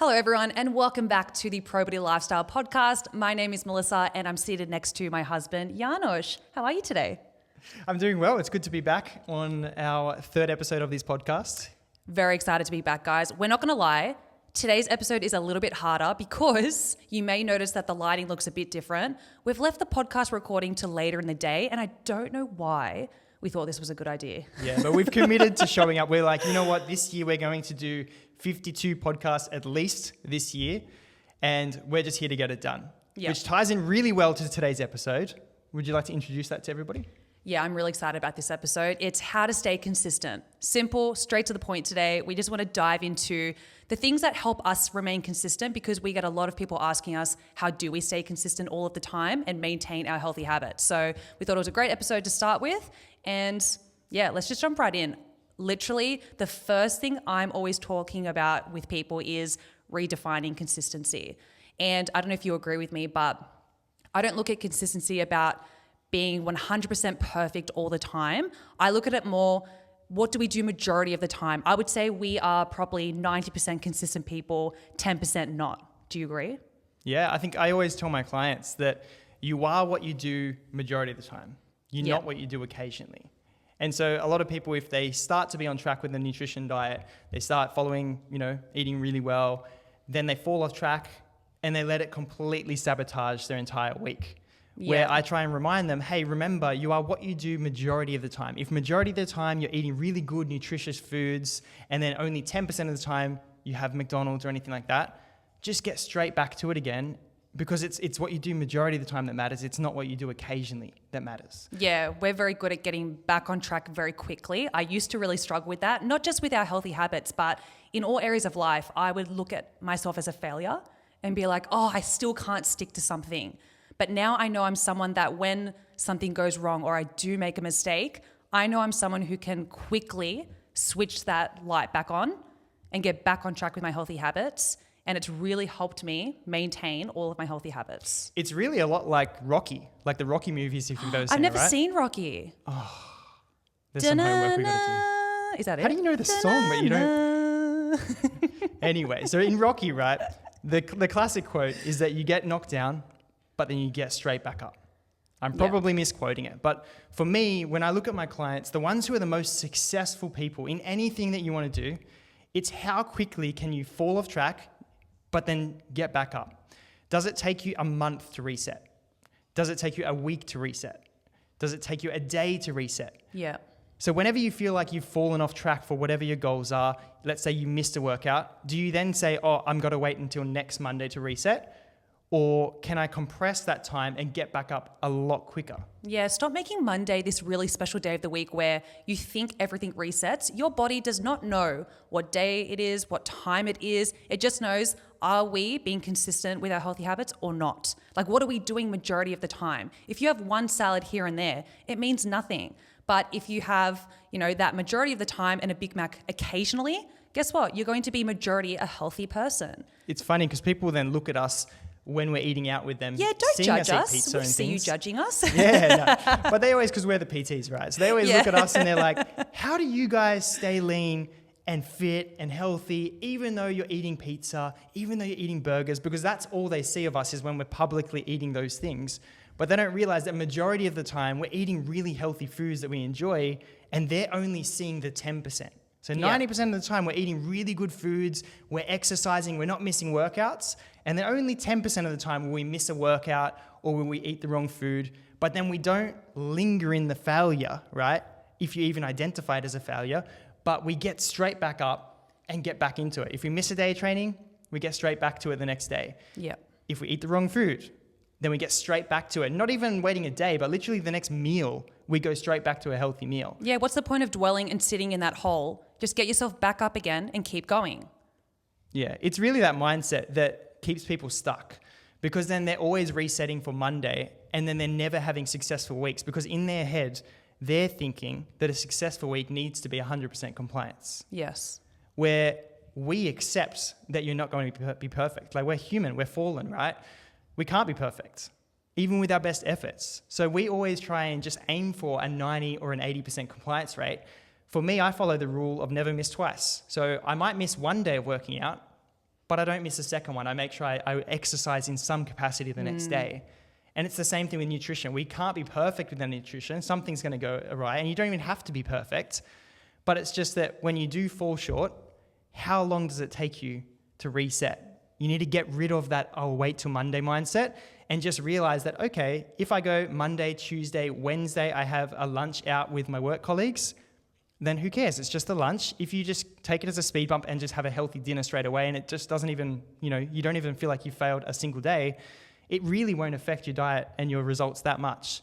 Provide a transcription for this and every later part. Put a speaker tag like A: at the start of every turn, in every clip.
A: Hello, everyone, and welcome back to the Probity Lifestyle Podcast. My name is Melissa, and I'm seated next to my husband, Janos. How are you today?
B: I'm doing well. It's good to be back on our third episode of this podcast.
A: Very excited to be back, guys. We're not going to lie. Today's episode is a little bit harder because you may notice that the lighting looks a bit different. We've left the podcast recording to later in the day, and I don't know why we thought this was a good idea.
B: Yeah, but we've committed to showing up. We're like, you know what? This year we're going to do 52 podcasts at least this year, and we're just here to get it done.
A: Yep.
B: Which ties in really well to today's episode. Would you like to introduce that to everybody?
A: Yeah, I'm really excited about this episode. It's how to stay consistent. Simple, straight to the point today. We just want to dive into the things that help us remain consistent because we get a lot of people asking us, how do we stay consistent all of the time and maintain our healthy habits? So we thought it was a great episode to start with. And yeah, let's just jump right in. Literally, the first thing I'm always talking about with people is redefining consistency. And I don't know if you agree with me, but I don't look at consistency about being 100% perfect all the time. I look at it more, what do we do majority of the time? I would say we are probably 90% consistent people, 10% not. Do you agree?
B: Yeah, I think I always tell my clients that you are what you do majority of the time. You're not what you do occasionally. And so a lot of people, if they start to be on track with the nutrition diet, they start following, eating really well, then they fall off track and they let it completely sabotage their entire week. Yeah. Where I try and remind them, hey, remember, you are what you do majority of the time. If majority of the time you're eating really good, nutritious foods, and then only 10% of the time you have McDonald's or anything like that, just get straight back to it again. Because it's what you do majority of the time that matters. It's not what you do occasionally that matters.
A: Yeah, we're very good at getting back on track very quickly. I used to really struggle with that, not just with our healthy habits, but in all areas of life. I would look at myself as a failure and be like, oh, I still can't stick to something. But now I know I'm someone that when something goes wrong or I do make a mistake, I know I'm someone who can quickly switch that light back on and get back on track with my healthy habits. And it's really helped me maintain all of my healthy habits.
B: It's really a lot like Rocky, like the Rocky movies, if you've ever seen
A: I've never
B: it, right?
A: seen Rocky.
B: Oh, there's some homework we got to
A: do. Is that it?
B: How do you know the song, but you don't? Anyway, so in Rocky, right, the classic quote is that you get knocked down, but then you get straight back up. I'm probably misquoting it. But for me, when I look at my clients, the ones who are the most successful people in anything that you want to do, it's how quickly can you fall off track but then get back up. Does it take you a month to reset? Does it take you a week to reset? Does it take you a day to reset?
A: Yeah.
B: So whenever you feel like you've fallen off track for whatever your goals are, let's say you missed a workout, do you then say, oh, I'm going to wait until next Monday to reset? Or can I compress that time and get back up a lot quicker?
A: Yeah, stop making Monday this really special day of the week where you think everything resets. Your body does not know what day it is, what time it is. It just knows, are we being consistent with our healthy habits or not? Like, what are we doing majority of the time? If you have one salad here and there, it means nothing. But if you have, that majority of the time and a Big Mac occasionally, guess what? You're going to be majority a healthy person.
B: It's funny because people then look at us when we're eating out with them.
A: Yeah, don't judge us.
B: Pizza
A: We see you judging us.
B: Yeah, no. But they always, because we're the PTs, right? So they always look at us and they're like, how do you guys stay lean and fit and healthy, even though you're eating pizza, even though you're eating burgers? Because that's all they see of us is when we're publicly eating those things. But they don't realize that majority of the time we're eating really healthy foods that we enjoy, and they're only seeing the 10%. So 90% of the time we're eating really good foods, we're exercising, we're not missing workouts, and then only 10% of the time will we miss a workout or will we eat the wrong food, but then we don't linger in the failure, right? If you even identify it as a failure, but we get straight back up and get back into it. If we miss a day of training, we get straight back to it the next day.
A: Yeah.
B: If we eat the wrong food, then we get straight back to it. Not even waiting a day, but literally the next meal, we go straight back to a healthy meal.
A: Yeah, what's the point of dwelling and sitting in that hole? Just get yourself back up again and keep going.
B: Yeah, it's really that mindset that keeps people stuck because then they're always resetting for Monday and then they're never having successful weeks because in their head, they're thinking that a successful week needs to be 100% compliance.
A: Yes.
B: Where we accept that you're not going to be perfect. Like we're human, we're fallen, right? We can't be perfect, even with our best efforts. So we always try and just aim for a 90 or an 80% compliance rate. For me, I follow the rule of never miss twice. So I might miss one day of working out, but I don't miss a second one. I make sure I exercise in some capacity the next day. And it's the same thing with nutrition. We can't be perfect with our nutrition. Something's going to go awry, and you don't even have to be perfect. But it's just that when you do fall short, how long does it take you to reset? You need to get rid of that I'll wait till Monday mindset and just realize that, okay, if I go Monday, Tuesday, Wednesday, I have a lunch out with my work colleagues, then who cares? It's just a lunch. If you just take it as a speed bump and just have a healthy dinner straight away, and it just doesn't even, you don't even feel like you failed a single day, it really won't affect your diet and your results that much.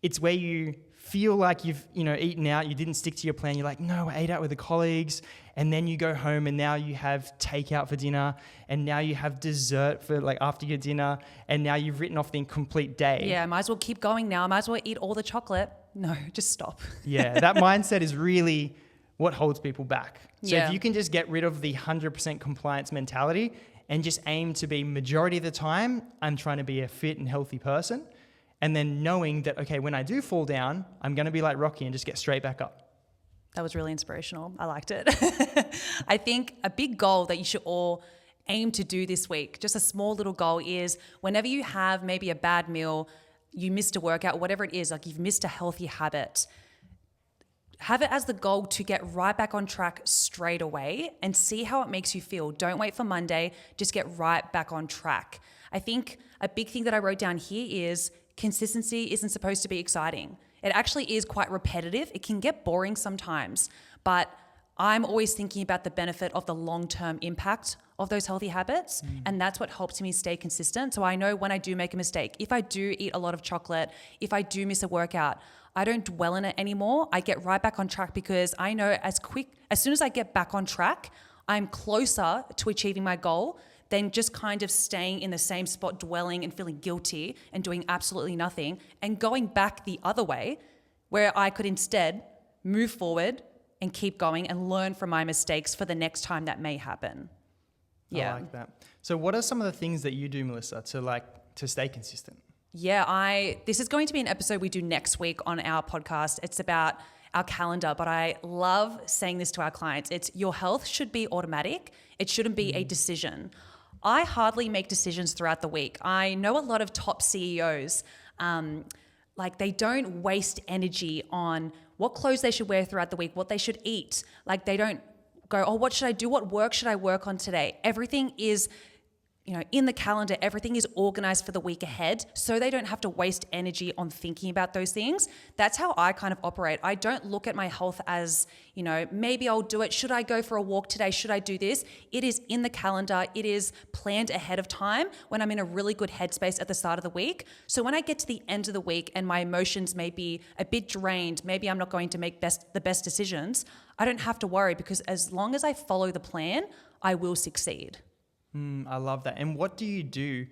B: It's where you feel like you've, eaten out, you didn't stick to your plan. You're like, no, I ate out with the colleagues. And then you go home and now you have takeout for dinner, and now you have dessert for after your dinner, and now you've written off the complete day.
A: Yeah, might as well keep going now. Might as well eat all the chocolate. No, just stop.
B: Yeah, that mindset is really what holds people back. So if you can just get rid of the 100% compliance mentality and just aim to be majority of the time, I'm trying to be a fit and healthy person. And then knowing that, okay, when I do fall down, I'm going to be like Rocky and just get straight back up.
A: That was really inspirational. I liked it. I think a big goal that you should all aim to do this week, just a small little goal, is whenever you have maybe a bad meal, you missed a workout, whatever it is, like you've missed a healthy habit, have it as the goal to get right back on track straight away and see how it makes you feel. Don't wait for Monday, just get right back on track. I think a big thing that I wrote down here is consistency isn't supposed to be exciting. It actually is quite repetitive. It can get boring sometimes, but I'm always thinking about the benefit of the long-term impact of those healthy habits. And that's what helps me stay consistent. So I know when I do make a mistake, if I do eat a lot of chocolate, if I do miss a workout, I don't dwell in it anymore. I get right back on track because I know as soon as I get back on track, I'm closer to achieving my goal than just kind of staying in the same spot, dwelling and feeling guilty and doing absolutely nothing and going back the other way, where I could instead move forward and keep going and learn from my mistakes for the next time that may happen. Yeah.
B: I like that. So what are some of the things that you do, Melissa, to stay consistent?
A: Yeah, this is going to be an episode we do next week on our podcast. It's about our calendar, but I love saying this to our clients. It's your health should be automatic. It shouldn't be a decision. I hardly make decisions throughout the week. I know a lot of top CEOs, they don't waste energy on what clothes they should wear throughout the week, what they should eat. Like they don't go, oh, what should I do? What work should I work on today? Everything is in the calendar, everything is organized for the week ahead, so they don't have to waste energy on thinking about those things. That's how I kind of operate. I don't look at my health as, maybe I'll do it. Should I go for a walk today? Should I do this? It is in the calendar. It is planned ahead of time when I'm in a really good headspace at the start of the week. So when I get to the end of the week and my emotions may be a bit drained, maybe I'm not going to make the best decisions, I don't have to worry because as long as I follow the plan, I will succeed.
B: I love that. And what do you do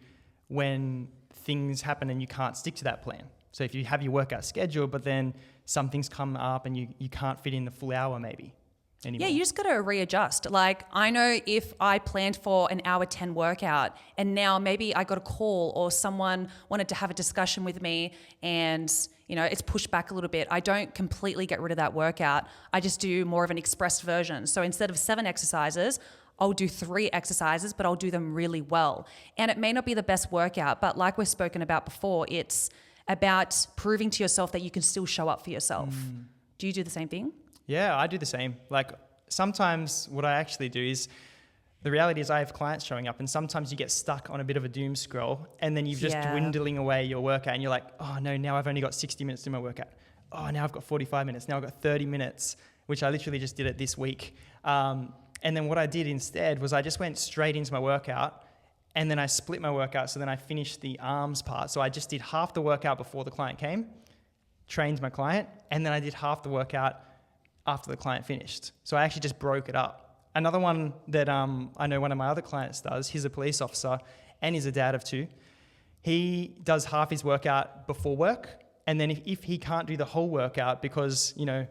B: when things happen and you can't stick to that plan? So if you have your workout schedule, but then something's come up and you can't fit in the full hour maybe anymore.
A: Yeah, you just got to readjust. Like I know if I planned for an hour 10 workout and now maybe I got a call or someone wanted to have a discussion with me and it's pushed back a little bit. I don't completely get rid of that workout. I just do more of an express version. So instead of 7 exercises, I'll do 3 exercises, but I'll do them really well. And it may not be the best workout, but like we've spoken about before, it's about proving to yourself that you can still show up for yourself. Do you do the same thing?
B: Yeah, I do the same. Like sometimes what I actually do is, the reality is I have clients showing up and sometimes you get stuck on a bit of a doom scroll and then you're just dwindling away your workout and you're like, oh no, now I've only got 60 minutes to my workout. Oh, now I've got 45 minutes. Now I've got 30 minutes, which I literally just did it this week. And then what I did instead was I just went straight into my workout and then I split my workout. So then I finished the arms part. So I just did half the workout before the client came, trained my client, and then I did half the workout after the client finished. So I actually just broke it up. Another one that I know one of my other clients does, he's a police officer and he's a dad of 2. He does half his workout before work. And then if he can't do the whole workout because, an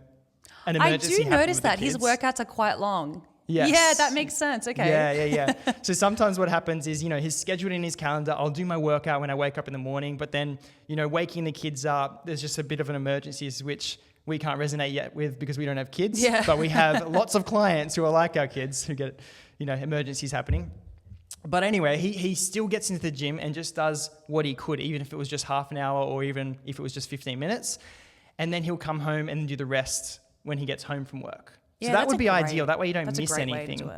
B: emergency
A: I do notice that his workouts are quite long.
B: Yes.
A: Yeah, that makes sense. Okay.
B: Yeah. So sometimes what happens is, he's scheduled in his calendar. I'll do my workout when I wake up in the morning, but then, waking the kids up, there's just a bit of an emergency, which we can't resonate yet with because we don't have kids. Yeah. But we have lots of clients who are like our kids who get, emergencies happening. But anyway, he still gets into the gym and just does what he could, even if it was just half an hour or even if it was just 15 minutes. And then he'll come home and do the rest when he gets home from work. So that would be ideal. That way you don't miss anything.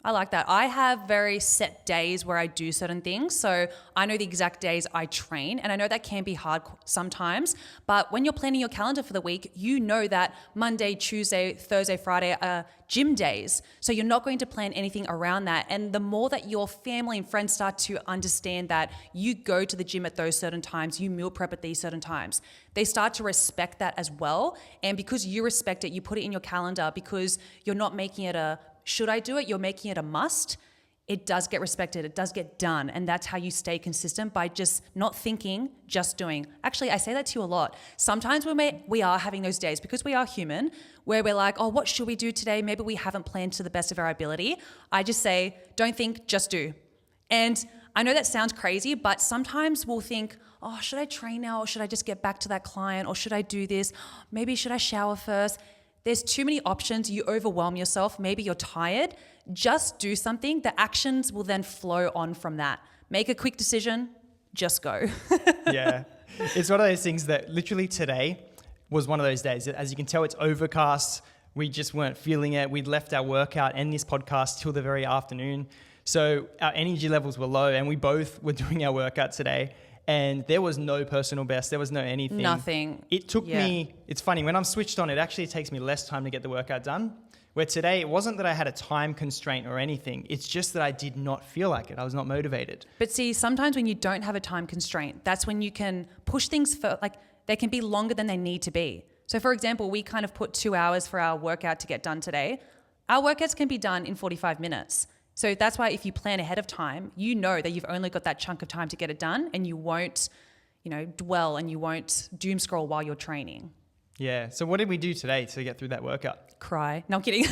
A: I like that. I have very set days where I do certain things. So I know the exact days I train, and I know that can be hard sometimes. But when you're planning your calendar for the week, you know that Monday, Tuesday, Thursday, Friday are gym days. So you're not going to plan anything around that. And the more that your family and friends start to understand that you go to the gym at those certain times, you meal prep at these certain times, they start to respect that as well. And because you respect it, you put it in your calendar because you're not making it a should I do it? You're making it a must. It does get respected. It does get done. And that's how you stay consistent, by just not thinking, just doing. Actually, I say that to you a lot. Sometimes we are having those days because we are human where we're like, oh, what should we do today? Maybe we haven't planned to the best of our ability. I just say, don't think, just do. And I know that sounds crazy, but sometimes we'll think, oh, should I train now? Or should I just get back to that client? Or should I do this? Maybe should I shower first? There's too many options. You overwhelm yourself. Maybe you're tired. Just do something. The actions will then flow on from that. Make a quick decision. Just go.
B: Yeah. It's one of those things that literally today was one of those days. As you can tell, it's overcast. We just weren't feeling it. We'd left our workout and this podcast till the very afternoon. So our energy levels were low and we both were doing our workout today. And there was no personal best. There was no anything.
A: Nothing.
B: It took me, it's funny, when I'm switched on, it actually takes me less time to get the workout done. Where today, it wasn't that I had a time constraint or anything. It's just that I did not feel like it. I was not motivated.
A: But see, sometimes when you don't have a time constraint, that's when you can push things for, like, they can be longer than they need to be. So for example, we kind of put 2 hours for our workout to get done today. Our workouts can be done in 45 minutes. So that's why if you plan ahead of time, you know that you've only got that chunk of time to get it done, and you won't, dwell and you won't doom scroll while you're training.
B: Yeah. So what did we do today to get through that workout?
A: Cry. No, I'm kidding.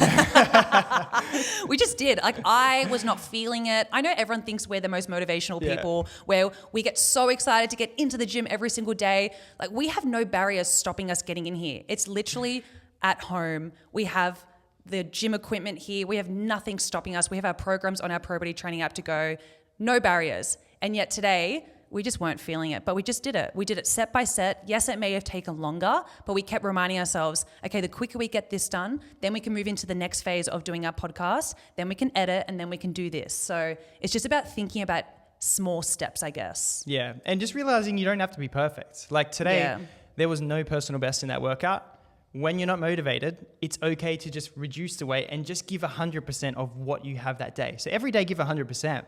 A: We just did. Like, I was not feeling it. I know everyone thinks we're the most motivational people, where we get so excited to get into the gym every single day. Like, we have no barriers stopping us getting in here. It's literally at home. We have the gym equipment here. We have nothing stopping us. We have our programs on our Probody training app to go. No barriers. And yet today, we just weren't feeling it, but we just did it. We did it set by set. Yes, it may have taken longer, but we kept reminding ourselves, okay, the quicker we get this done, then we can move into the next phase of doing our podcast, then we can edit, and then we can do this. So it's just about thinking about small steps, I guess.
B: Yeah. And just realizing you don't have to be perfect. Like today, there was no personal best in that workout. When you're not motivated, it's okay to just reduce the weight and just give 100% of what you have that day. So every day, give 100%.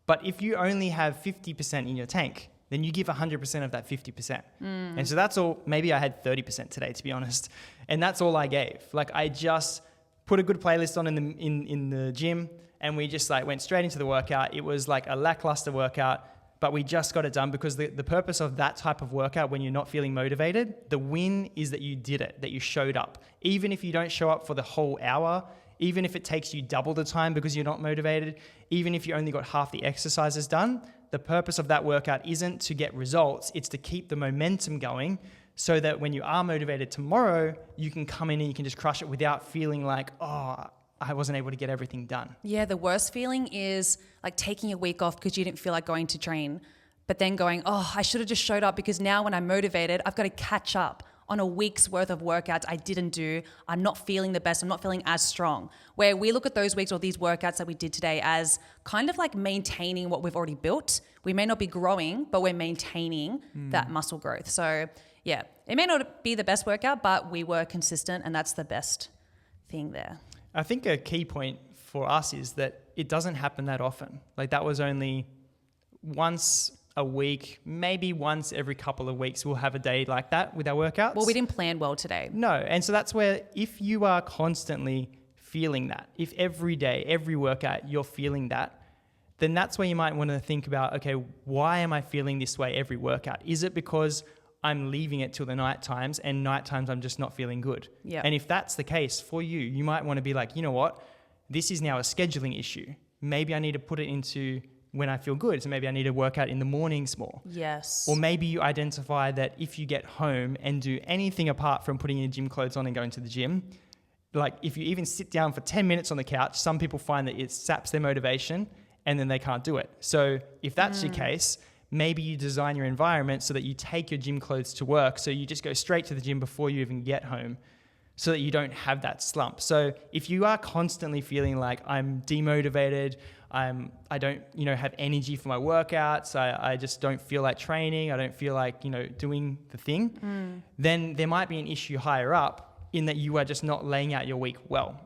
B: But if you only have 50% in your tank, then you give 100% of that 50%. And so that's all. Maybe I had 30% today, to be honest. And that's all I gave. Like, I just put a good playlist on in the gym, and we just like went straight into the workout. It was like a lackluster workout, but we just got it done, because the purpose of that type of workout, when you're not feeling motivated, the win is that you did it, that you showed up. Even if you don't show up for the whole hour, even if it takes you double the time because you're not motivated, even if you only got half the exercises done, the purpose of that workout isn't to get results. It's to keep the momentum going, so that when you are motivated tomorrow, you can come in and you can just crush it without feeling like, oh, I wasn't able to get everything done.
A: Yeah, the worst feeling is like taking a week off because you didn't feel like going to train, but then going, oh, I should have just showed up, because now when I'm motivated, I've got to catch up on a week's worth of workouts I didn't do. I'm not feeling the best. I'm not feeling as strong. Where we look at those weeks or these workouts that we did today as kind of like maintaining what we've already built. We may not be growing, but we're maintaining that muscle growth. So yeah, it may not be the best workout, but we were consistent, and that's the best thing there.
B: I think a key point for us is that it doesn't happen that often. Like, that was only once a week, maybe once every couple of weeks, we'll have a day like that with our workouts.
A: Well, we didn't plan well today.
B: No. And so that's where, if you are constantly feeling that, if every day, every workout, you're feeling that, then that's where you might want to think about, okay, why am I feeling this way every workout? Is it because I'm leaving it till the night times, and night times I'm just not feeling good?
A: Yeah.
B: And if that's the case for you, you might want to be like, you know what? This is now a scheduling issue. Maybe I need to put it into when I feel good. So maybe I need to work out in the mornings more.
A: Yes.
B: Or maybe you identify that if you get home and do anything apart from putting your gym clothes on and going to the gym, like if you even sit down for 10 minutes on the couch, some people find that it saps their motivation, and then they can't do it. So if that's your case, maybe you design your environment so that you take your gym clothes to work. So you just go straight to the gym before you even get home so that you don't have that slump. So if you are constantly feeling like I'm demotivated, I don't, have energy for my workouts, I just don't feel like training, I don't feel like, doing the thing, then there might be an issue higher up in that you are just not laying out your week well.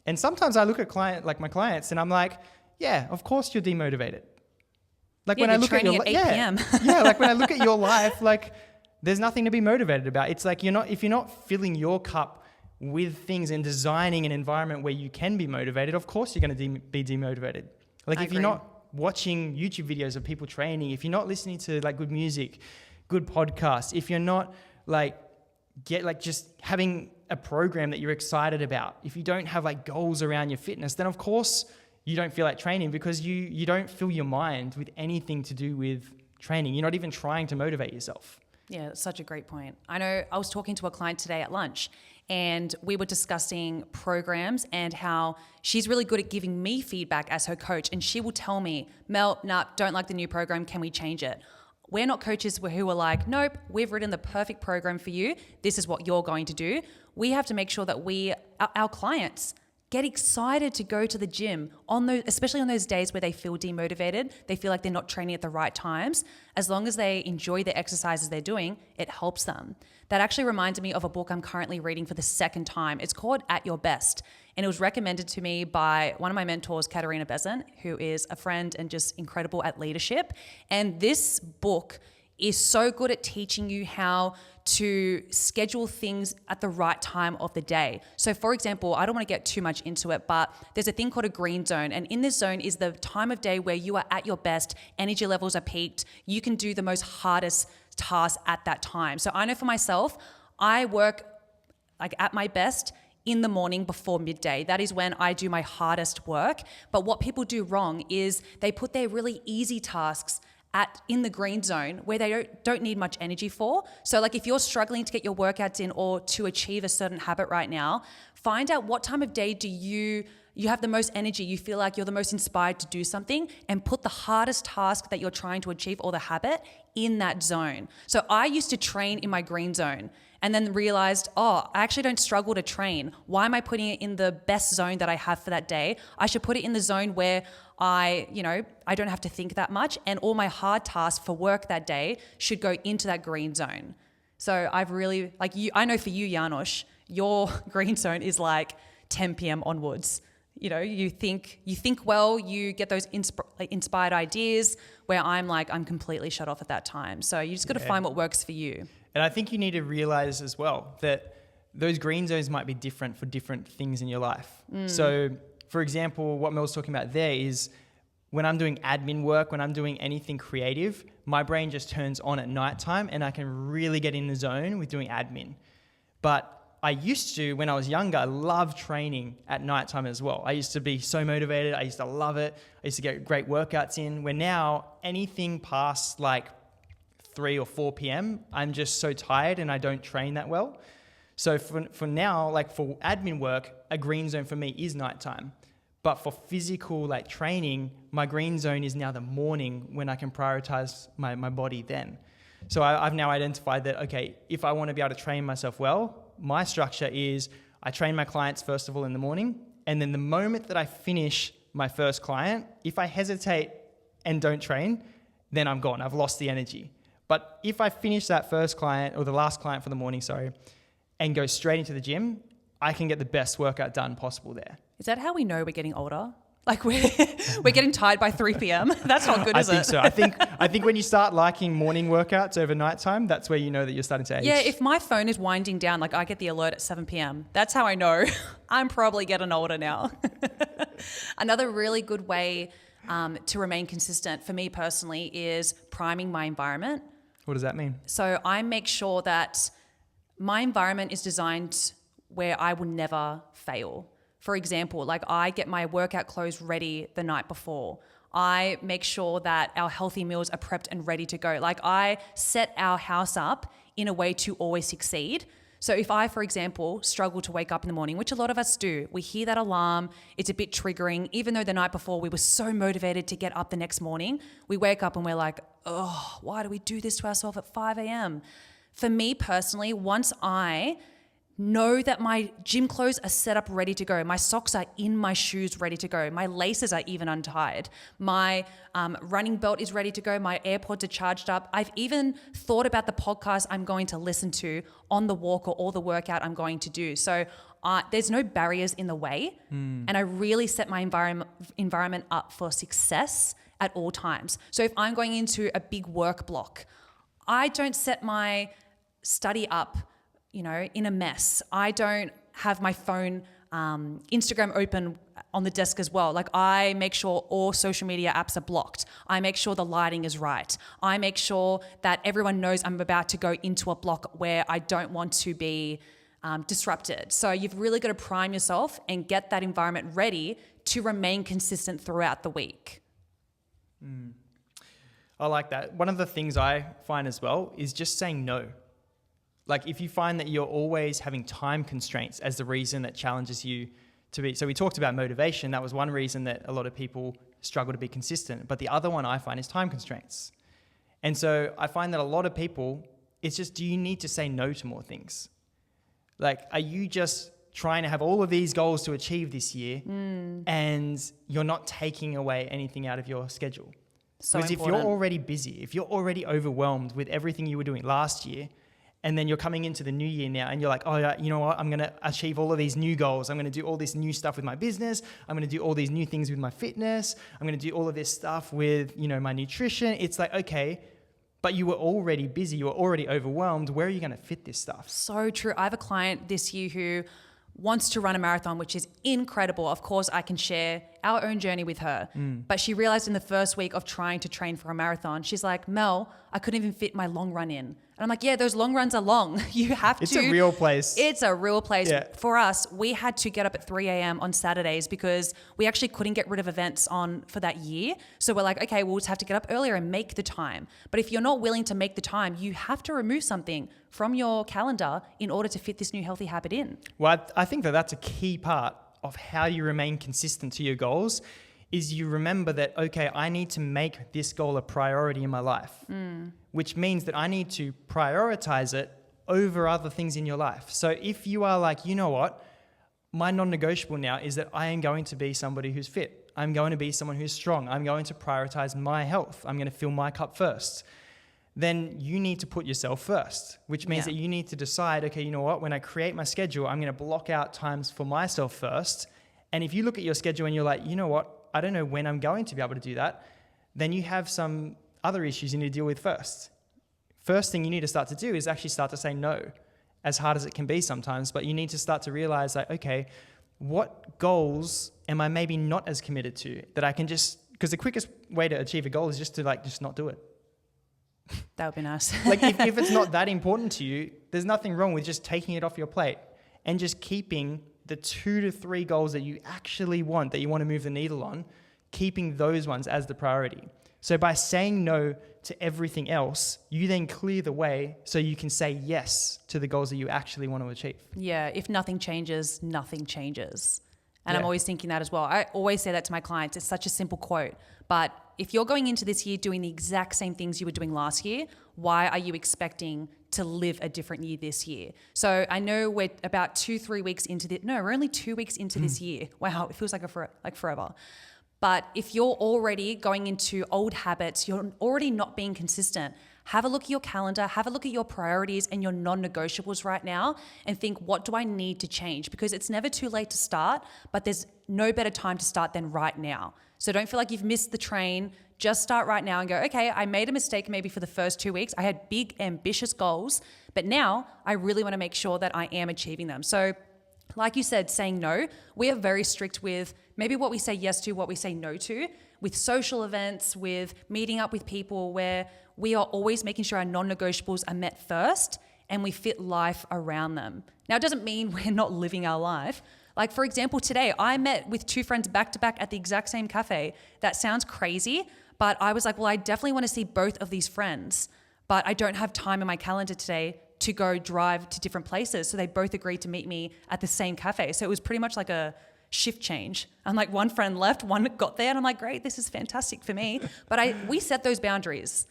B: And sometimes I look at my clients and I'm like, yeah, of course you're demotivated. Like when I look at your
A: 8 p.m.
B: like when I look at your life, like there's nothing to be motivated about. It's like if you're not filling your cup with things and designing an environment where you can be motivated, of course you're going to be demotivated. Like if you're not watching YouTube videos of people training, if you're not listening to like good music, good podcasts, if you're not just having a program that you're excited about, if you don't have like goals around your fitness, then of course you don't feel like training because you don't fill your mind with anything to do with training. You're not even trying to motivate yourself.
A: Yeah, that's such a great point. I know I was talking to a client today at lunch and we were discussing programs and how she's really good at giving me feedback as her coach. And she will tell me, Mel, nah, don't like the new program. Can we change it? We're not coaches who are like, nope, we've written the perfect program for you. This is what you're going to do. We have to make sure that our clients get excited to go to the gym especially on those days where they feel demotivated, they feel like they're not training at the right times. As long as they enjoy the exercises they're doing, it helps them. That actually reminds me of a book I'm currently reading for the second time. It's called At Your Best. And it was recommended to me by one of my mentors, Katarina Bezant, who is a friend and just incredible at leadership. And this book is so good at teaching you how to schedule things at the right time of the day. So for example, I don't want to get too much into it, but there's a thing called a green zone. And in this zone is the time of day where you are at your best, energy levels are peaked, you can do the most hardest tasks at that time. So I know for myself, I work like at my best in the morning before midday. That is when I do my hardest work. But what people do wrong is they put their really easy tasks in the green zone where they don't need much energy for. So like if you're struggling to get your workouts in or to achieve a certain habit right now, find out what time of day do you have the most energy, you feel like you're the most inspired to do something, and put the hardest task that you're trying to achieve or the habit in that zone. So I used to train in my green zone and then realized, I actually don't struggle to train. Why am I putting it in the best zone that I have for that day? I should put it in the zone where I don't have to think that much, and all my hard tasks for work that day should go into that green zone. So I've really, I know for you, Janos, your green zone is like 10 p.m. onwards. You think well, you get those inspired ideas, where I'm completely shut off at that time. So you just got to find what works for you.
B: And I think you need to realize as well that those green zones might be different for different things in your life. So for example, what Mel's talking about there is when I'm doing admin work, when I'm doing anything creative, my brain just turns on at nighttime and I can really get in the zone with doing admin. But I used to, when I was younger, love training at nighttime as well. I used to be so motivated. I used to love it. I used to get great workouts in. Where now, anything past 3 or 4 p.m., I'm just so tired and I don't train that well. So for now, for admin work, a green zone for me is nighttime. But for physical training, my green zone is now the morning when I can prioritize my body then. So I've now identified that, okay, if I want to be able to train myself well, my structure is I train my clients first of all in the morning, and then the moment that I finish my first client, if I hesitate and don't train, then I'm gone. I've lost the energy. But if I finish that first client or the last client for the morning, and go straight into the gym, I can get the best workout done possible there.
A: Is that how we know we're getting older? We're getting tired by 3 p.m. That's not good, is it?
B: I think so. I think when you start liking morning workouts over nighttime, that's where you know that you're starting to age.
A: Yeah, if my phone is winding down, I get the alert at 7 p.m. That's how I know I'm probably getting older now. Another really good way to remain consistent for me personally is priming my environment.
B: What does that mean?
A: So I make sure that my environment is designed where I will never fail. For example, I get my workout clothes ready the night before. I make sure that our healthy meals are prepped and ready to go. I set our house up in a way to always succeed. So if I, for example, struggle to wake up in the morning, which a lot of us do, we hear that alarm, it's a bit triggering, even though the night before we were so motivated to get up the next morning, we wake up and we're like, oh, why do we do this to ourselves at 5 a.m.? For me personally, once I know that my gym clothes are set up ready to go, my socks are in my shoes ready to go, my laces are even untied, my running belt is ready to go, my AirPods are charged up. I've even thought about the podcast I'm going to listen to on the walk or the workout I'm going to do. So there's no barriers in the way. And I really set my environment up for success at all times. So if I'm going into a big work block, I don't set my study up in a mess. I don't have my phone, Instagram open on the desk as well. Like I make sure all social media apps are blocked. I make sure the lighting is right. I make sure that everyone knows I'm about to go into a block where I don't want to be disrupted. So you've really got to prime yourself and get that environment ready to remain consistent throughout the week.
B: I like that. One of the things I find as well is just saying no. Like if you find that you're always having time constraints as the reason that challenges you to be, so we talked about motivation. That was one reason that a lot of people struggle to be consistent. But the other one I find is time constraints. And so I find that a lot of people, it's just, do you need to say no to more things? Like, are you just trying to have all of these goals to achieve this year and you're not taking away anything out of your schedule?
A: So
B: because
A: important.
B: if you're already busy, if you're already overwhelmed with everything you were doing last year, and then you're coming into the new year now and you're like, oh, yeah, you know what? I'm going to achieve all of these new goals. I'm going to do all this new stuff with my business. I'm going to do all these new things with my fitness. I'm going to do all of this stuff with, my nutrition. It's like, okay, but you were already busy. You were already overwhelmed. Where are you going to fit this stuff?
A: So true. I have a client this year who wants to run a marathon, which is incredible. Of course, I can share our own journey with her. But she realized in the first week of trying to train for a marathon, she's like, Mel, I couldn't even fit my long run in. And I'm like, yeah, those long runs are long. You have to.
B: It's a real place.
A: It's a real place.
B: Yeah.
A: For us, we had to get up at 3 a.m. on Saturdays because we actually couldn't get rid of events for that year. So we're like, okay, we'll just have to get up earlier and make the time. But if you're not willing to make the time, you have to remove something from your calendar in order to fit this new healthy habit in.
B: Well, I think that that's a key part of how you remain consistent to your goals is you remember that, okay, I need to make this goal a priority in my life, which means that I need to prioritize it over other things in your life. So if you are like, you know what, my non-negotiable now is that I am going to be somebody who's fit. I'm going to be someone who's strong. I'm going to prioritize my health. I'm going to fill my cup first. Then you need to put yourself first, which means that you need to decide, okay, you know what, when I create my schedule, I'm going to block out times for myself first. And if you look at your schedule and you're like, you know what, I don't know when I'm going to be able to do that, then you have some other issues you need to deal with first. First thing you need to start to do is actually start to say no, as hard as it can be sometimes, but you need to start to realize that, okay, what goals am I maybe not as committed to that I can just, because the quickest way to achieve a goal is just to just not do it.
A: That would be nice.
B: Like if it's not that important to you, there's nothing wrong with just taking it off your plate and just keeping the 2 to 3 goals that you actually want, that you want to move the needle on, keeping those ones as the priority. So by saying no to everything else, you then clear the way so you can say yes to the goals that you actually want to achieve.
A: Yeah, if nothing changes, nothing changes. And I'm always thinking that as well. I always say that to my clients. It's such a simple quote. But if you're going into this year doing the exact same things you were doing last year, why are you expecting to live a different year this year? So I know we're about 2-3 weeks into we're only 2 weeks into this year. Wow, it feels like forever. But if you're already going into old habits, you're already not being consistent, have a look at your calendar, have a look at your priorities and your non-negotiables right now and think, what do I need to change? Because it's never too late to start, but there's no better time to start than right now. So don't feel like you've missed the train. Just start right now and go, okay, I made a mistake maybe for the first 2 weeks. I had big, ambitious goals, but now I really want to make sure that I am achieving them. So like you said, saying no, we are very strict with maybe what we say yes to, what we say no to, with social events, with meeting up with people, where we are always making sure our non-negotiables are met first and we fit life around them. Now, it doesn't mean we're not living our life. Like, for example, today I met with 2 friends back to back at the exact same cafe. That sounds crazy, but I was like, well, I definitely want to see both of these friends, but I don't have time in my calendar today to go drive to different places. So they both agreed to meet me at the same cafe. So it was pretty much like a shift change. I'm like, one friend left, one got there, and I'm like, great, this is fantastic for me. But we set those boundaries.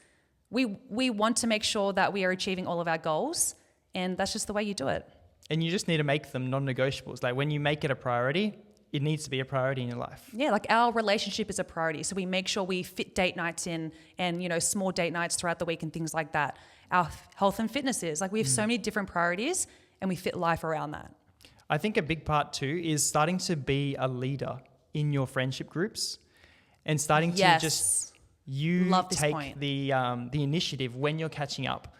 A: We want to make sure that we are achieving all of our goals, and that's just the way you do it.
B: And you just need to make them non-negotiables. Like when you make it a priority, it needs to be a priority in your life.
A: Yeah, like our relationship is a priority. So we make sure we fit date nights in and, small date nights throughout the week and things like that. Our health and fitness is like we have so many different priorities and we fit life around that.
B: I think a big part too is starting to be a leader in your friendship groups and starting to just take the initiative when you're catching up.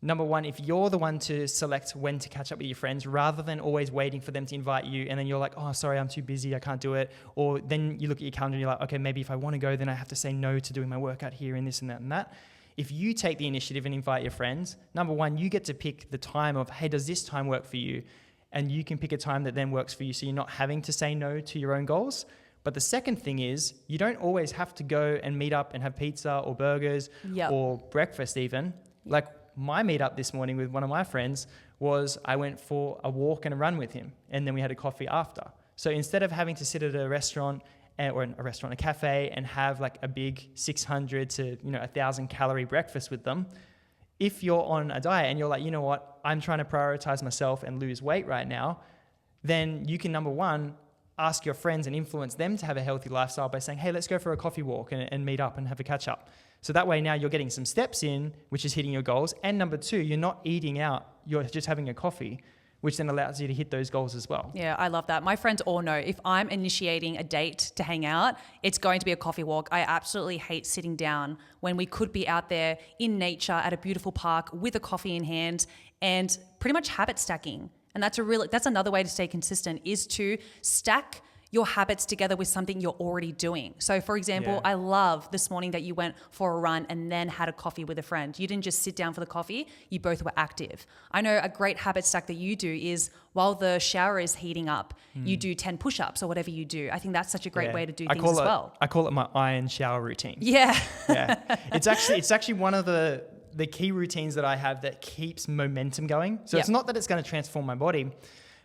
B: Number one, if you're the one to select when to catch up with your friends rather than always waiting for them to invite you and then you're like, oh, sorry, I'm too busy, I can't do it. Or then you look at your calendar and you're like, okay, maybe if I want to go, then I have to say no to doing my workout here and this and that and that. If you take the initiative and invite your friends, number one, you get to pick the time of, hey, does this time work for you? And you can pick a time that then works for you so you're not having to say no to your own goals. But the second thing is you don't always have to go and meet up and have pizza or burgers or breakfast even. Like my meetup this morning with one of my friends was I went for a walk and a run with him, and then we had a coffee after. So instead of having to sit at a restaurant a cafe and have like a big 600 to 1,000 calorie breakfast with them, if you're on a diet and you're like, you know what, I'm trying to prioritize myself and lose weight right now, then you can, number one, ask your friends and influence them to have a healthy lifestyle by saying, hey, let's go for a coffee walk and meet up and have a catch up. So that way now you're getting some steps in, which is hitting your goals. And number two, you're not eating out, you're just having a coffee, which then allows you to hit those goals as well.
A: Yeah, I love that. My friends all know if I'm initiating a date to hang out, it's going to be a coffee walk. I absolutely hate sitting down when we could be out there in nature at a beautiful park with a coffee in hand and pretty much habit stacking. And that's another way to stay consistent is to stack your habits together with something you're already doing. So for example, I love this morning that you went for a run and then had a coffee with a friend. You didn't just sit down for the coffee, you both were active. I know a great habit stack that you do is while the shower is heating up, you do 10 push-ups or whatever you do. I think that's such a great way to do things as well.
B: I call it my iron shower routine.
A: Yeah.
B: It's actually one of the key routines that I have that keeps momentum going. So it's not that it's going to transform my body,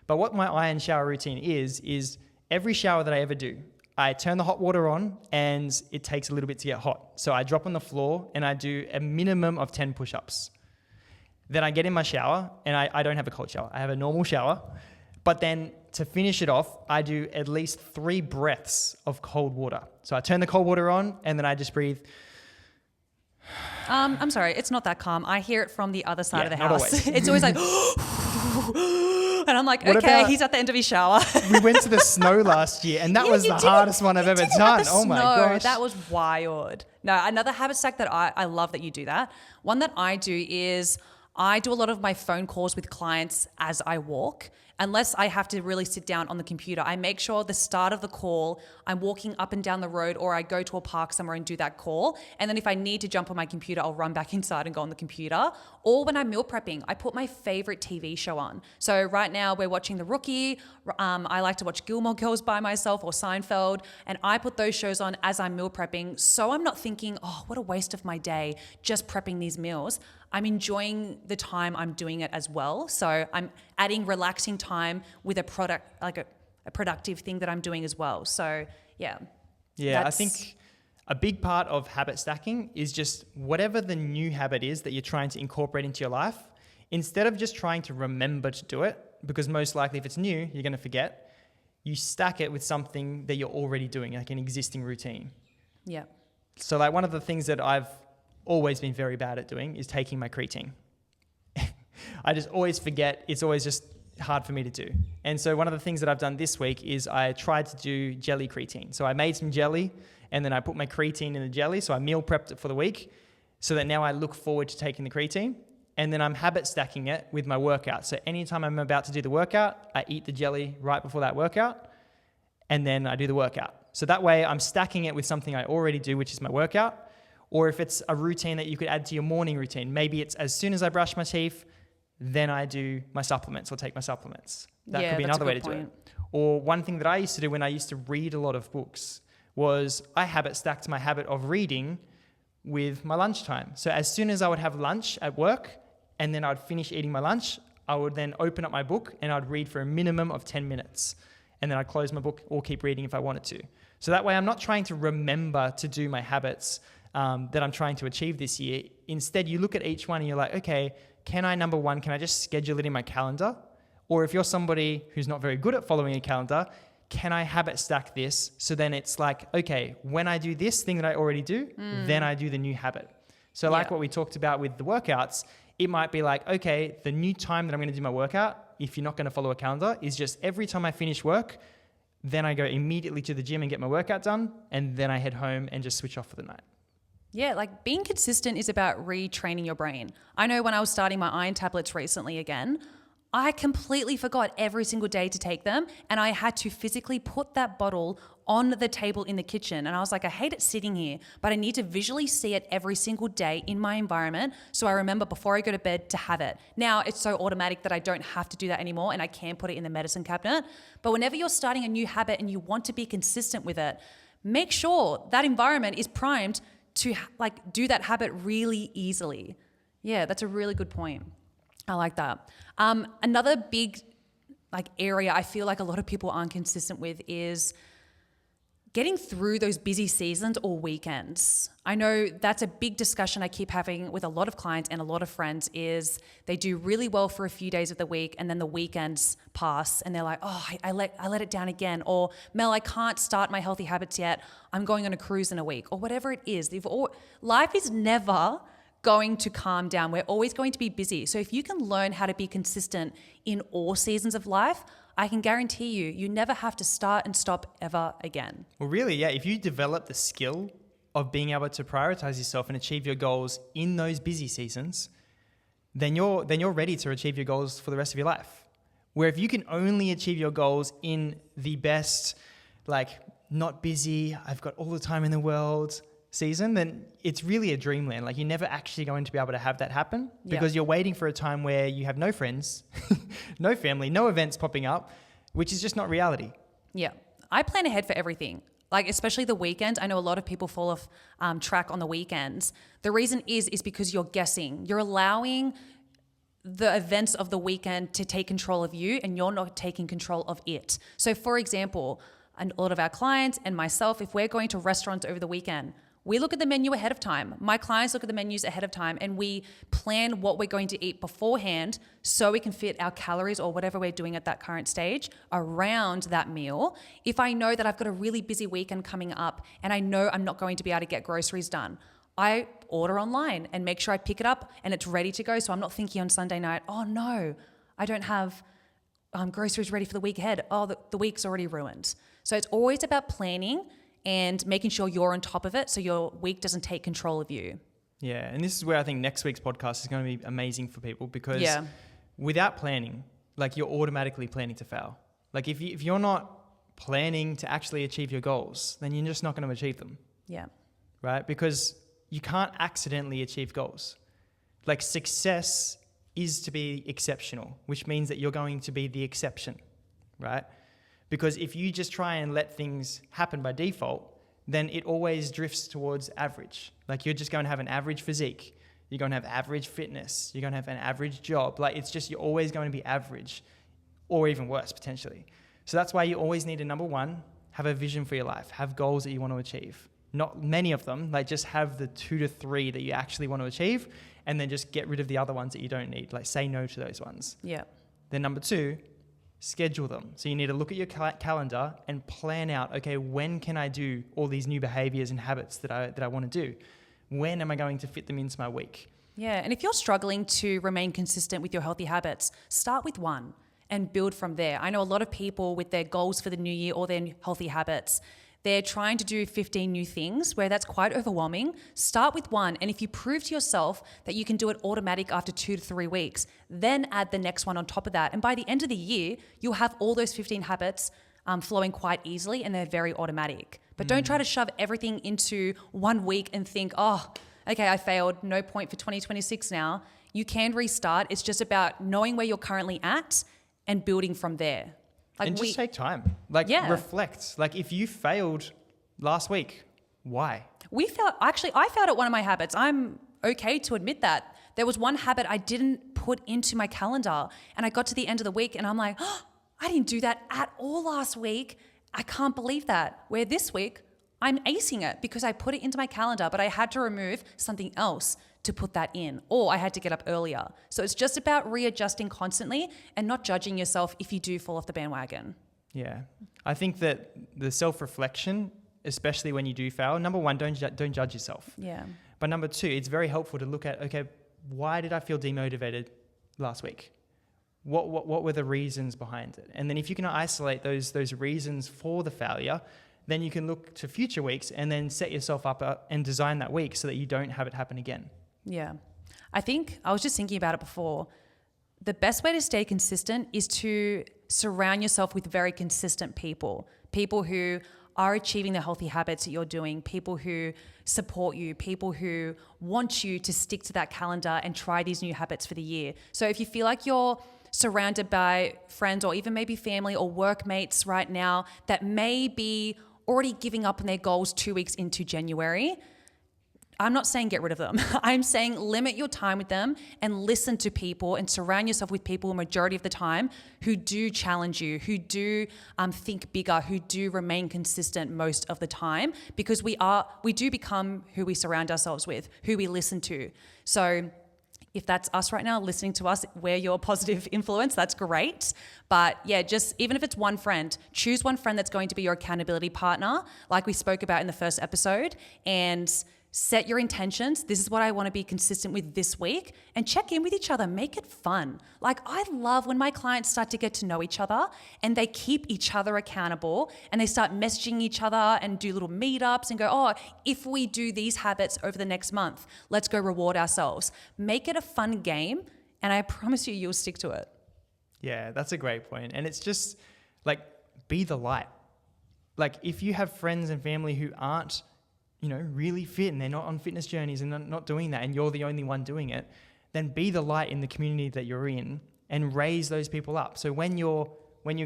B: but what my iron shower routine is every shower that I ever do, I turn the hot water on and it takes a little bit to get hot. So I drop on the floor and I do a minimum of 10 push-ups. Then I get in my shower and I don't have a cold shower. I have a normal shower. But then to finish it off, I do at least 3 breaths of cold water. So I turn the cold water on and then I just breathe.
A: I'm sorry, it's not that calm. I hear it from the other side of the
B: not
A: house.
B: Always.
A: It's always like... And I'm like, okay, he's at the end of his shower.
B: We went to the snow last year and that was the hardest one I've ever done. Oh my gosh.
A: That was wild. No, another habit stack that I love that you do that. One that I do is I do a lot of my phone calls with clients as I walk. Unless I have to really sit down on the computer, I make sure the start of the call, I'm walking up and down the road or I go to a park somewhere and do that call. And then if I need to jump on my computer, I'll run back inside and go on the computer. Or when I'm meal prepping, I put my favorite TV show on. So right now we're watching The Rookie. I like to watch Gilmore Girls by myself or Seinfeld. And I put those shows on as I'm meal prepping. So I'm not thinking, oh, what a waste of my day just prepping these meals. I'm enjoying the time I'm doing it as well. So I'm adding relaxing time with a product, like a productive thing that I'm doing as well. So yeah.
B: Yeah, I think a big part of habit stacking is just whatever the new habit is that you're trying to incorporate into your life, instead of just trying to remember to do it, because most likely if it's new, you're going to forget, you stack it with something that you're already doing, like an existing routine.
A: Yeah.
B: So like one of the things that I've always been very bad at doing is taking my creatine. I just always forget. It's always just hard for me to do. And so one of the things that I've done this week is I tried to do jelly creatine. So I made some jelly and then I put my creatine in the jelly. So I meal prepped it for the week so that now I look forward to taking the creatine. And then I'm habit stacking it with my workout. So anytime I'm about to do the workout, I eat the jelly right before that workout and then I do the workout. So that way I'm stacking it with something I already do, which is my workout. Or if it's a routine that you could add to your morning routine, maybe it's as soon as I brush my teeth, then I do my supplements or take my supplements. That could be another way to do it. Or one thing that I used to do when I used to read a lot of books was I habit stacked my habit of reading with my lunchtime. So as soon as I would have lunch at work and then I'd finish eating my lunch. I would then open up my book and I'd read for a minimum of 10 minutes. And then I'd close my book or keep reading if I wanted to. So that way I'm not trying to remember to do my habits that I'm trying to achieve this year. Instead, you look at each one and you're like, okay, number one, can I just schedule it in my calendar? Or if you're somebody who's not very good at following a calendar, can I habit stack this? So then it's like, okay, when I do this thing that I already do, then I do the new habit. So like what we talked about with the workouts, it might be like, okay, the new time that I'm going to do my workout, if you're not going to follow a calendar, is just every time I finish work, then I go immediately to the gym and get my workout done, and then I head home and just switch off for the night.
A: Yeah, like being consistent is about retraining your brain. I know when I was starting my iron tablets recently again, I completely forgot every single day to take them, and I had to physically put that bottle on the table in the kitchen. And I was like, I hate it sitting here, but I need to visually see it every single day in my environment so I remember before I go to bed to have it. Now it's so automatic that I don't have to do that anymore, and I can put it in the medicine cabinet. But whenever you're starting a new habit and you want to be consistent with it, make sure that environment is primed to like do that habit really easily. Yeah, that's a really good point. I like that. Another big like area I feel like a lot of people aren't consistent with is getting through those busy seasons or weekends. I know that's a big discussion I keep having with a lot of clients and a lot of friends is they do really well for a few days of the week and then the weekends pass and they're like, oh, I let it down again. Or Mel, I can't start my healthy habits yet. I'm going on a cruise in a week or whatever it is. Life is never going to calm down. We're always going to be busy. So if you can learn how to be consistent in all seasons of life, I can guarantee you never have to start and stop ever again.
B: Well, really, yeah. If you develop the skill of being able to prioritize yourself and achieve your goals in those busy seasons, then you're ready to achieve your goals for the rest of your life. Where if you can only achieve your goals in the best, like not busy, I've got all the time in the world season, then it's really a dreamland. Like you're never actually going to be able to have that happen because you're waiting for a time where you have no friends, no family, no events popping up, which is just not reality.
A: Yeah. I plan ahead for everything. Like especially the weekends. I know a lot of people fall off track on the weekends. The reason is because you're guessing. You're allowing the events of the weekend to take control of you and you're not taking control of it. So for example, a lot of our clients and myself, if we're going to restaurants over the weekend, we look at the menu ahead of time. My clients look at the menus ahead of time and we plan what we're going to eat beforehand so we can fit our calories or whatever we're doing at that current stage around that meal. If I know that I've got a really busy weekend coming up and I know I'm not going to be able to get groceries done, I order online and make sure I pick it up and it's ready to go. So I'm not thinking on Sunday night, oh no, I don't have groceries ready for the week ahead. Oh, the week's already ruined. So it's always about planning and making sure you're on top of it so your week doesn't take control of you.
B: Yeah, and this is where I think next week's podcast is going to be amazing for people because without planning, like you're automatically planning to fail. Like if you're not planning to actually achieve your goals, then you're just not going to achieve them.
A: Yeah.
B: Right? Because you can't accidentally achieve goals. Like success is to be exceptional, which means that you're going to be the exception, right? Because if you just try and let things happen by default, then it always drifts towards average. Like you're just going to have an average physique. You're going to have average fitness. You're going to have an average job. Like it's just, you're always going to be average or even worse potentially. So that's why you always need to, number one, have a vision for your life. Have goals that you want to achieve. Not many of them, like just have the 2 to 3 that you actually want to achieve and then just get rid of the other ones that you don't need. Like say no to those ones.
A: Yeah.
B: Then number 2, schedule them. So you need to look at your calendar and plan out, okay, when can I do all these new behaviors and habits that I want to do? When am I going to fit them into my week?
A: Yeah, and if you're struggling to remain consistent with your healthy habits, start with one and build from there. I know a lot of people with their goals for the new year or their healthy habits, they're trying to do 15 new things where that's quite overwhelming. Start with one. And if you prove to yourself that you can do it automatic after 2 to 3 weeks, then add the next one on top of that. And by the end of the year, you'll have all those 15 habits flowing quite easily and they're very automatic. But don't try to shove everything into 1 week and think, oh, okay, I failed. No point for 2026 now. You can restart. It's just about knowing where you're currently at and building from there.
B: Like and just take time. Like reflect. Like if you failed last week, why?
A: I failed at one of my habits. I'm okay to admit that. There was one habit I didn't put into my calendar, and I got to the end of the week and I'm like, oh, I didn't do that at all last week. I can't believe that. Where this week, I'm acing it because I put it into my calendar, but I had to remove something else to put that in, or I had to get up earlier. So it's just about readjusting constantly and not judging yourself if you do fall off the bandwagon.
B: Yeah. I think that the self-reflection, especially when you do fail, number one, don't judge yourself.
A: Yeah.
B: But number two, it's very helpful to look at, okay, why did I feel demotivated last week? What were the reasons behind it? And then if you can isolate those reasons for the failure, then you can look to future weeks and then set yourself up and design that week so that you don't have it happen again.
A: Yeah. I think I was just thinking about it before. The best way to stay consistent is to surround yourself with very consistent people who are achieving the healthy habits that you're doing, people who support you, people who want you to stick to that calendar and try these new habits for the year. So if you feel like you're surrounded by friends or even maybe family or workmates right now that may be already giving up on their goals 2 weeks into January, I'm not saying get rid of them. I'm saying limit your time with them and listen to people and surround yourself with people a majority of the time who do challenge you, who do think bigger, who do remain consistent most of the time, because we do become who we surround ourselves with, who we listen to. So if that's us right now, listening to us, we're your positive influence, that's great. But yeah, just even if it's one friend, choose one friend that's going to be your accountability partner, like we spoke about in the first episode, and set your intentions. This is what I want to be consistent with this week, and check in with each other. Make it fun. Like, I love when my clients start to get to know each other and they keep each other accountable and they start messaging each other and do little meetups and go, oh, if we do these habits over the next month, let's go reward ourselves. Make it a fun game, and I promise you, you'll stick to it.
B: Yeah, that's a great point. And it's just like, be the light. Like, if you have friends and family who aren't really fit and they're not on fitness journeys and not doing that, and you're the only one doing it, then be the light in the community that you're in and raise those people up. So when you're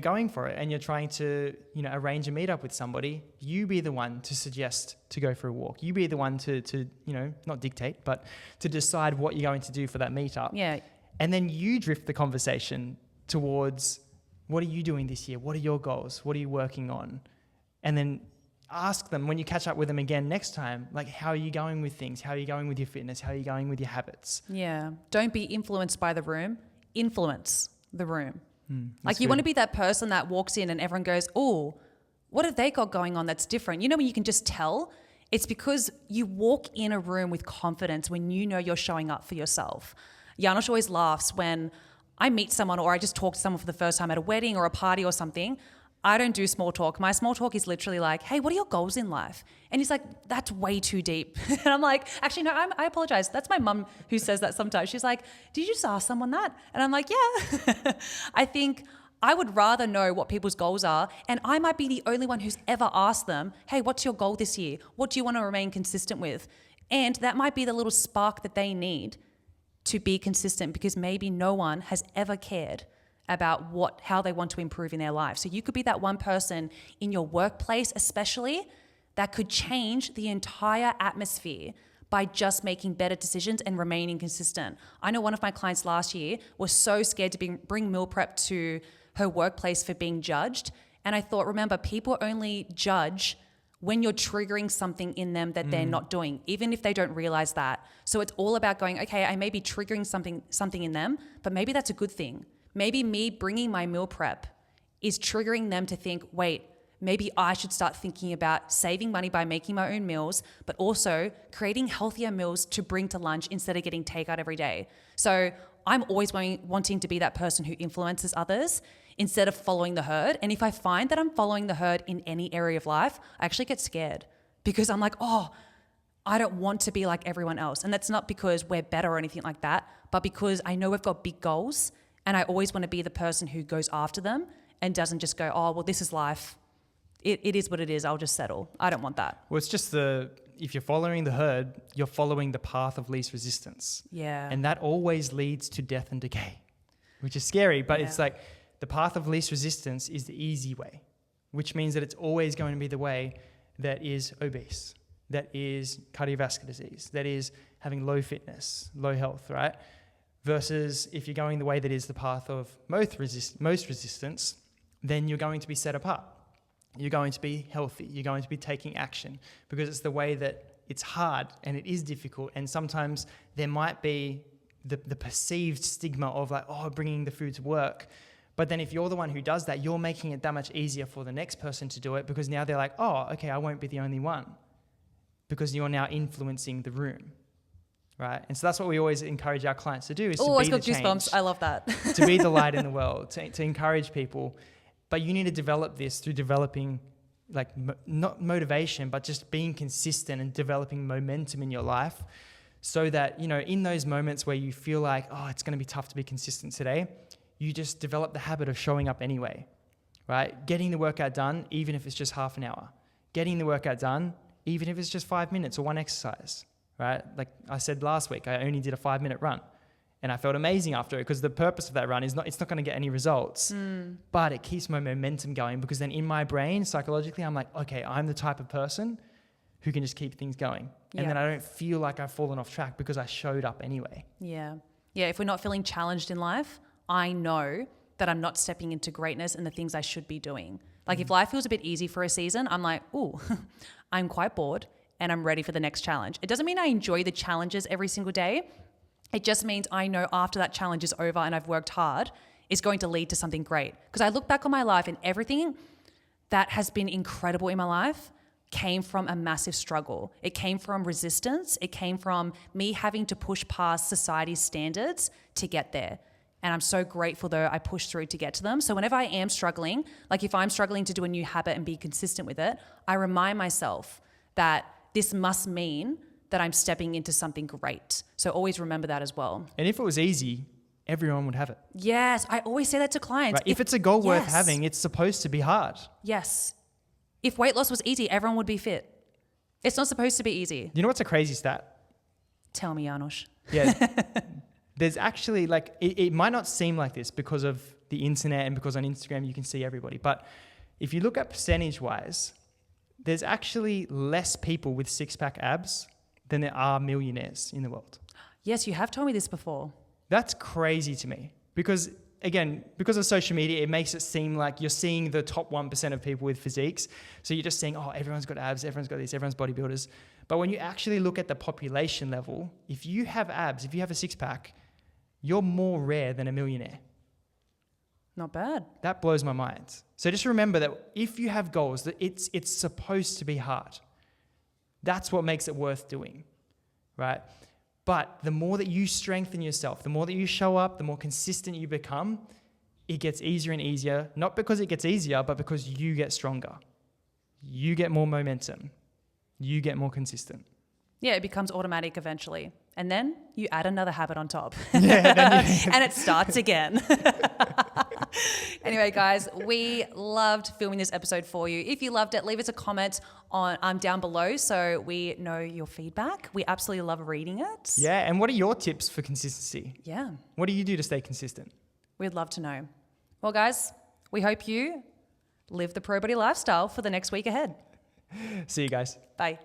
B: going for it and you're trying to, arrange a meetup with somebody, you be the one to suggest to go for a walk. You be the one to not dictate, but to decide what you're going to do for that meetup.
A: Yeah.
B: And then you drift the conversation towards, what are you doing this year? What are your goals? What are you working on? And then ask them when you catch up with them again next time, like, how are you going with things? How are you going with your fitness? How are you going with your habits?
A: Yeah. Don't be influenced by the room. Influence the room. Like, you
B: good.
A: want to be that person that walks in and everyone goes, oh, what have they got going on that's different? You know, when you can just tell, it's because you walk in a room with confidence when you know you're showing up for yourself. Janos always laughs when I meet someone or I just talk to someone for the first time at a wedding or a party or something. I don't do small talk. My small talk is literally like, hey, what are your goals in life? And he's like, that's way too deep. And I'm like, actually, no, I apologize. That's my mum who says that sometimes. She's like, did you just ask someone that? And I'm like, yeah. I think I would rather know what people's goals are. And I might be the only one who's ever asked them, hey, what's your goal this year? What do you want to remain consistent with? And that might be the little spark that they need to be consistent, because maybe no one has ever cared about how they want to improve in their life. So you could be that one person in your workplace, especially, that could change the entire atmosphere by just making better decisions and remaining consistent. I know one of my clients last year was so scared to bring meal prep to her workplace for being judged. And I thought, remember, people only judge when you're triggering something in them that they're not doing, even if they don't realize that. So it's all about going, okay, I may be triggering something in them, but maybe that's a good thing. Maybe me bringing my meal prep is triggering them to think, wait, maybe I should start thinking about saving money by making my own meals, but also creating healthier meals to bring to lunch instead of getting takeout every day. So I'm always wanting to be that person who influences others instead of following the herd. And if I find that I'm following the herd in any area of life, I actually get scared, because I'm like, oh, I don't want to be like everyone else. And that's not because we're better or anything like that, but because I know we've got big goals. And I always want to be the person who goes after them and doesn't just go, oh, well, this is life. It is what it is. I'll just settle. I don't want that.
B: Well, it's just if you're following the herd, you're following the path of least resistance.
A: Yeah.
B: And that always leads to death and decay, which is scary. But it's like the path of least resistance is the easy way, which means that it's always going to be the way that is obese. that is cardiovascular disease, that is having low fitness, low health, right? Versus if you're going the way that is the path of most resistance, then you're going to be set apart. You're going to be healthy. You're going to be taking action because it's the way that it's hard and it is difficult. And sometimes there might be the perceived stigma of like, oh, bringing the food to work. But then if you're the one who does that, you're making it that much easier for the next person to do it because now they're like, oh, okay, I won't be the only one because you're now influencing the room. Right. And so that's what we always encourage our clients to do is to be the change.
A: Goosebumps. I love that.
B: To be the light in the world, to encourage people. But you need to develop this through developing like not motivation, but just being consistent and developing momentum in your life so that, you know, in those moments where you feel like, oh, it's going to be tough to be consistent today, you just develop the habit of showing up anyway, right? Getting the workout done, even if it's just half an hour. Getting the workout done, even if it's just 5 minutes or one exercise. Right? Like I said last week, I only did a 5-minute run and I felt amazing after it because the purpose of that run is it's not going to get any results, but it keeps my momentum going because then in my brain, psychologically, I'm like, okay, I'm the type of person who can just keep things going.
A: Yeah.
B: And then I don't feel like I've fallen off track because I showed up anyway.
A: Yeah. Yeah. If we're not feeling challenged in life, I know that I'm not stepping into greatness and the things I should be doing. Like if life feels a bit easy for a season, I'm like, ooh, I'm quite bored. And I'm ready for the next challenge. It doesn't mean I enjoy the challenges every single day. It just means I know after that challenge is over and I've worked hard, it's going to lead to something great. Because I look back on my life and everything that has been incredible in my life came from a massive struggle. It came from resistance. It came from me having to push past society's standards to get there. And I'm so grateful though I pushed through to get to them. So whenever I am struggling, like if I'm struggling to do a new habit and be consistent with it, I remind myself that this must mean that I'm stepping into something great. So always remember that as well.
B: And if it was easy, everyone would have it.
A: Yes, I always say that to clients.
B: Right? If it's a goal worth having, it's supposed to be hard.
A: Yes. If weight loss was easy, everyone would be fit. It's not supposed to be easy.
B: You know what's a crazy stat?
A: Tell me, Janusz.
B: Yeah. There's actually like, it might not seem like this because of the internet and because on Instagram you can see everybody. But if you look at percentage-wise, there's actually less people with six-pack abs than there are millionaires in the world.
A: Yes, you have told me this before.
B: That's crazy to me because, again, because of social media, it makes it seem like you're seeing the top 1% of people with physiques. So you're just saying, oh, everyone's got abs, everyone's got this, everyone's bodybuilders. But when you actually look at the population level, if you have abs, if you have a six-pack, you're more rare than a millionaire.
A: Not bad.
B: That blows my mind. So just remember that if you have goals, that it's supposed to be hard. That's what makes it worth doing, right? But the more that you strengthen yourself, the more that you show up, the more consistent you become, it gets easier and easier. Not because it gets easier, but because you get stronger. You get more momentum. You get more consistent.
A: Yeah, it becomes automatic eventually. And then you add another habit on top.
B: Yeah,
A: and it starts again. Anyway, guys, we loved filming this episode for you. If you loved it, leave us a comment on down below so we know your feedback. We absolutely love reading it.
B: Yeah, and what are your tips for consistency?
A: Yeah.
B: What do you do to stay consistent?
A: We'd love to know. Well, guys, we hope you live the pro body lifestyle for the next week ahead.
B: See you guys.
A: Bye.